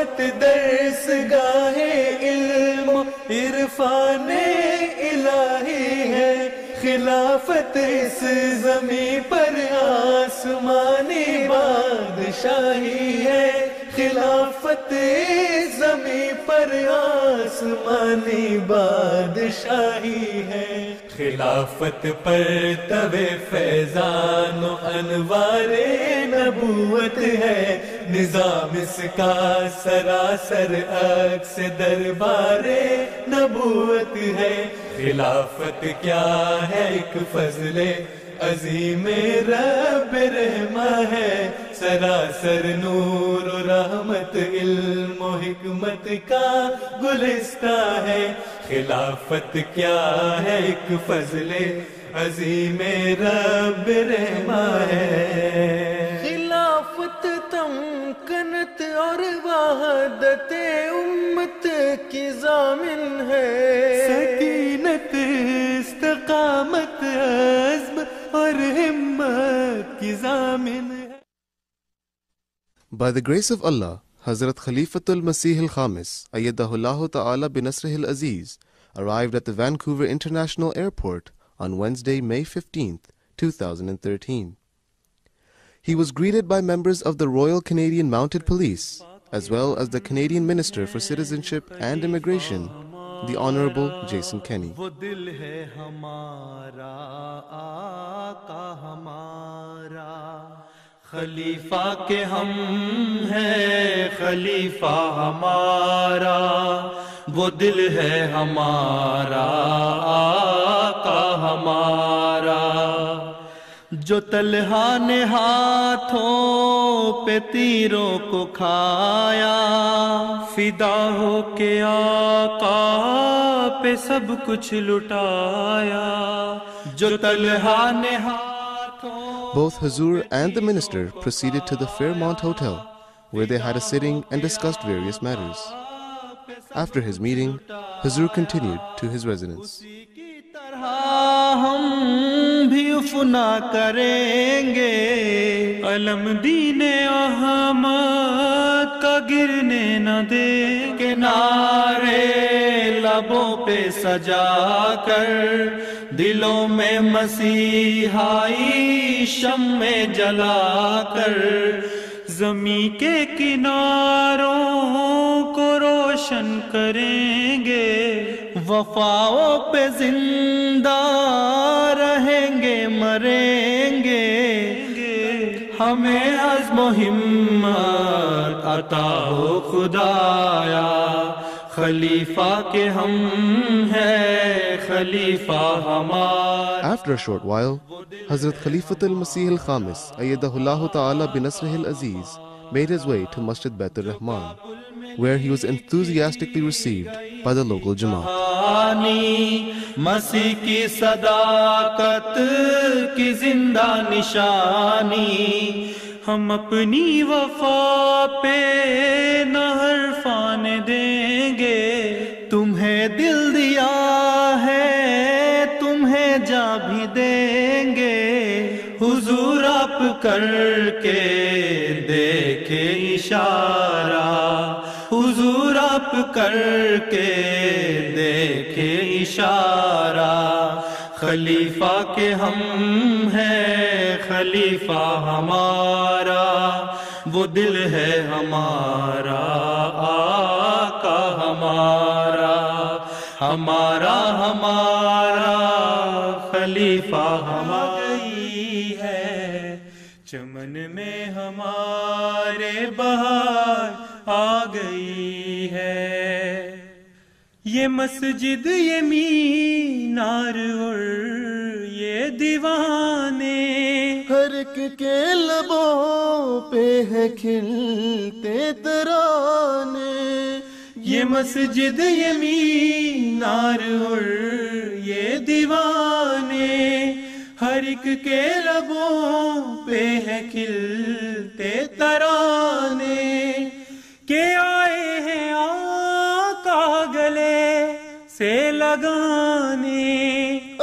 خلافت درس گاہ علم عرفان الہی ہے، خلافت اس زمیں پر آسمانی بادشاہی ہے، خلافت اس زمیں پر آسمانی بادشاہی ہے، خلافت پر توے فیضان و انوار نبوت ہے، نظام اس کا سراسر عکس دربار نبوت ہے، خلافت کیا ہے ایک فضل عظیم رب رحمہ ہے، سراسر نور و رحمت علم و حکمت کا گلستہ ہے، خلافت کیا ہے ایک فضل عظیم رب رحمہ ہے، خلافت تمکنت اور وحدت امت کی ضامن ہے، سکینت استقامت عزم اور ہمت کی ضامن ہے۔ By the grace of Allah, Hazrat Khalifatul Masih al-Khamis, Ayyadahullahu Ta'ala binasrih al-Aziz, arrived at the Vancouver International Airport on Wednesday, May 15th, 2013. He was greeted by members of the Royal Canadian Mounted Police, as well as the Canadian Minister for Citizenship and Immigration, the Honorable Jason Kenney. وہ دل ہے ہمارا آقا ہمارا، خلیفہ کے ہم ہیں خلیفہ ہمارا، وہ دل ہے ہمارا آقا ہمارا، جو طلحہ نے ہاتھوں پہ تیروں کو کھایا، فدا ہو کے آقا پہ سب کچھ لٹایا، جو طلحہ نے Both Hazur and the minister proceeded to the Fairmont Hotel, where they had a sitting and discussed various matters. After his meeting, Hazur continued to his residence. ہم بھی افنا کریں گے، علم دین احمد کا گرنے نہ دیں گے، نعرے لبوں پہ سجا کر دلوں میں مسیحائی شمع جلا کر، زمین کے کناروں کو روشن کریں گے، وفاؤں پہ زندہ رہیں گے مریں گے، ہمیں عزم و ہمت عطا ہو خدایا، خلیفہ کے ہم ہیں خلیفہ ہمارا۔ After a short while, Hazrat Khalifatul Masih al-Khamis, Ayyadahullahu Ta'ala binasrih al-Aziz, made his way to Masjid Bait ar-Rahman, where he was enthusiastically received by the local Jamaat. مسیح کی صداقت کی زندہ نشانی، ہم اپنی وفا پہ نہ حرفان دیں گے، تمہیں دل دیا ہے تمہیں جا بھی دیں گے، حضور آپ کر کے دیکھے اشارہ، حضور آپ کر کے دیکھے اشارہ، خلیفہ کے ہم ہیں خلیفہ ہمارا، وہ دل ہے ہمارا آقا ہمارا، ہمارا ہمارا خلیفہ ہمارا ہے، چمن میں ہمارے بہار آ گئی ہے، یہ مسجد یہ مینار اور یہ دیوانے، ہر ایک کے لبوں پہ ہے کھلتے ترانے، یہ مسجد یہ مینار اور یہ دیوانے، ہر ایک کے لبوں پہ ہے کھلتے ترانے، کہ آئے ہیں آقا گلے سے لگانے،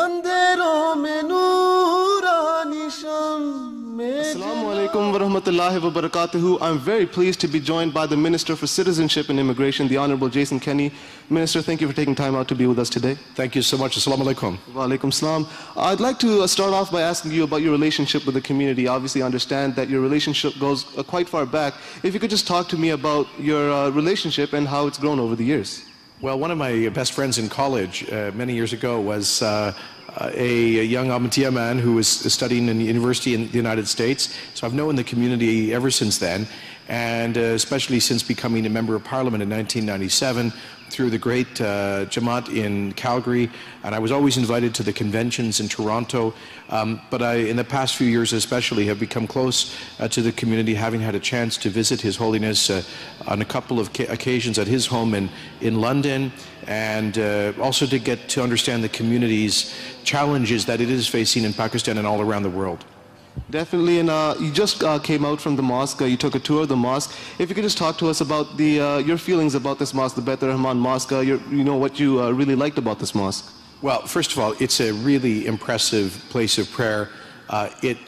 اندھیروں میں نورانی شمع۔ السلام علیکم wa rahmatullahi wa barakatuhu. I'm very pleased to be joined by the Minister for Citizenship and Immigration, the Honorable Jason Kenney. Minister, thank you for taking time out to be with us today. Thank you so much. Assalamu alaikum. Wa alaikum salam. I'd like to start off by asking you about your relationship with the community. Obviously, I understand that your relationship goes quite far back. If you could just talk to me about your relationship and how it's grown over the years. Well, one of my best friends in college many years ago was a young Ahmadiyya man who was studying in the university in the United States. So I've known the community ever since then, and especially since becoming a member of parliament in 1997 through the great Jamaat in Calgary, and I was always invited to the conventions in Toronto, but I, in the past few years especially, have become close to the community, having had a chance to visit His Holiness on a couple of occasions at his home in London, and also to get to understand the community's challenges that it is facing in Pakistan and all around the world. Definitely, and you just came out from the mosque, you took a tour of the mosque. If you could just talk to us about your feelings about this mosque, the Bait Rahman Mosque, what you really liked about this mosque. Well, first of all, it's a really impressive place of prayer. It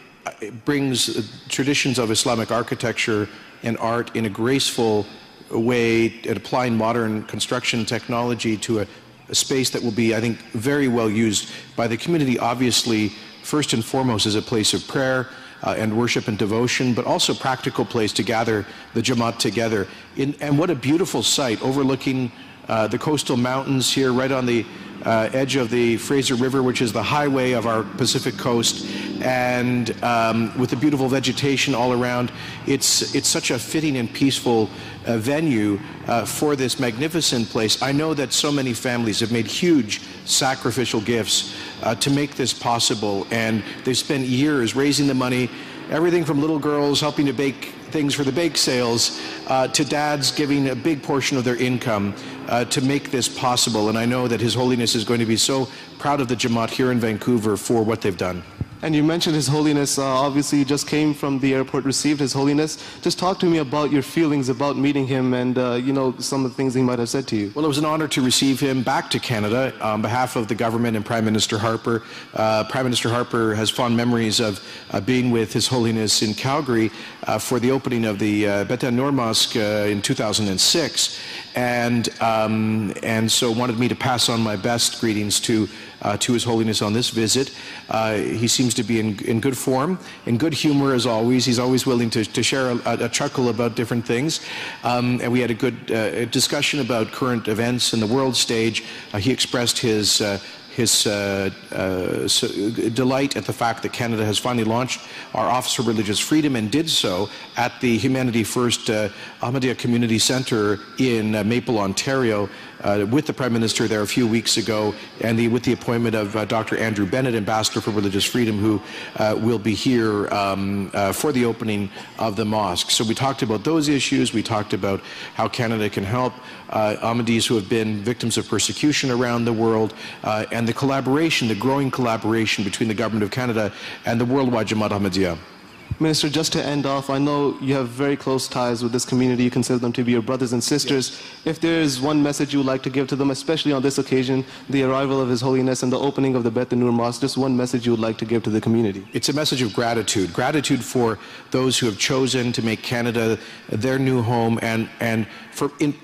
brings traditions of Islamic architecture and art in a graceful way, at applying modern construction technology to a space that will be, I think, very well used by the community, obviously, first and foremost as a place of prayer and worship and devotion, but also a practical place to gather the Jamaat together. And what a beautiful site overlooking the coastal mountains here right on the edge of the Fraser River, which is the highway of our Pacific coast, and with the beautiful vegetation all around. It's such a fitting and peaceful venue for this magnificent place. I know that so many families have made huge sacrificial gifts to make this possible, and they've spent years raising the money, everything from little girls helping to bake things for the bake sales to dads giving a big portion of their income to make this possible. And I know that His Holiness is going to be so proud of the Jamaat here in Vancouver for what they've done. And you mentioned His Holiness, obviously you just came from the airport, received His Holiness. Just talk to me about your feelings about meeting him and, some of the things he might have said to you. Well, it was an honor to receive him back to Canada on behalf of the government and Prime Minister Harper. Prime Minister Harper has fond memories of being with His Holiness in Calgary for the opening of the Beit Noor Mosque in 2006. And so wanted me to pass on my best greetings to His Holiness on this visit. He seems to be in good form, in good humor as always. He's always willing to share a chuckle about different things. And we had a good discussion about current events in the world stage. He expressed his delight at the fact that Canada has finally launched our Office for Religious Freedom, and did so at the Humanity First Ahmadiyya Community Centre in Maple, Ontario, with the Prime Minister there a few weeks ago, and with the appointment of Dr. Andrew Bennett, Ambassador for Religious Freedom, who will be here for the opening of the mosque. So we talked about those issues. We talked about how Canada can help Ahmadis who have been victims of persecution around the world, and the collaboration, the growing collaboration between the Government of Canada and the worldwide Jamaat Ahmadiyya. Minister, just to end off, I know you have very close ties with this community. You consider them to be your brothers and sisters. Yes. If there is one message you would like to give to them, especially on this occasion, the arrival of His Holiness and the opening of the Beit Noor Mosque, just one message you would like to give to the community. It's a message of gratitude. Gratitude for those who have chosen to make Canada their new home, and for in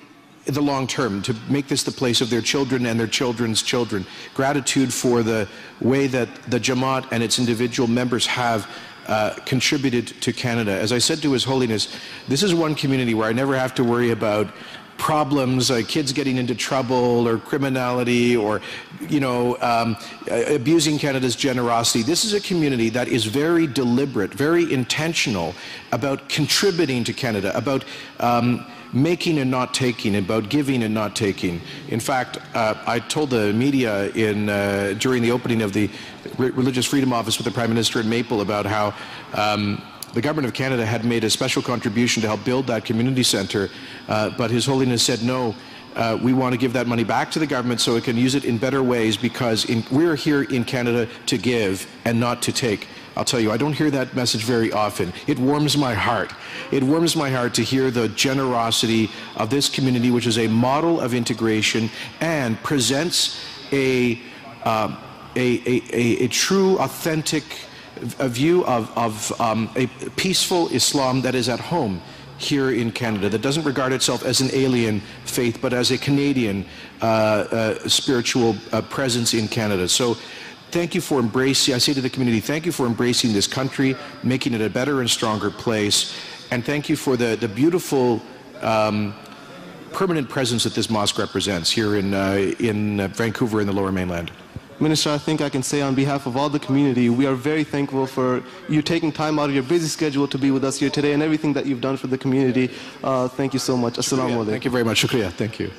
the long term, to make this the place of their children and their children's children. Gratitude for the way that the Jamaat and its individual members have contributed to Canada. As I said to His Holiness, this is one community where I never have to worry about problems, kids getting into trouble or criminality or, abusing Canada's generosity. This is a community that is very deliberate, very intentional about contributing to Canada, about making and not taking, about giving and not taking. In fact, I told the media during the opening of the Religious Freedom Office with the Prime Minister in Maple about how the Government of Canada had made a special contribution to help build that community centre, but His Holiness said no. We want to give that money back to the government so it can use it in better ways, because we're here in Canada to give and not to take. I'll tell you, I don't hear that message very often. It warms my heart. It warms my heart to hear the generosity of this community, which is a model of integration and presents a true, authentic a view of a peaceful Islam that is at home here in Canada, that doesn't regard itself as an alien faith, but as a Canadian spiritual presence in Canada. So thank you for embracing, I say to the community, thank you for embracing this country, making it a better and stronger place, and thank you for the beautiful permanent presence that this mosque represents here in Vancouver in the Lower Mainland. Minister, I think I can say on behalf of all the community, we are very thankful for you taking time out of your busy schedule to be with us here today and everything that you've done for the community. Thank you so much. Assalamu alaikum. Thank you very much. Shukriya. Thank you.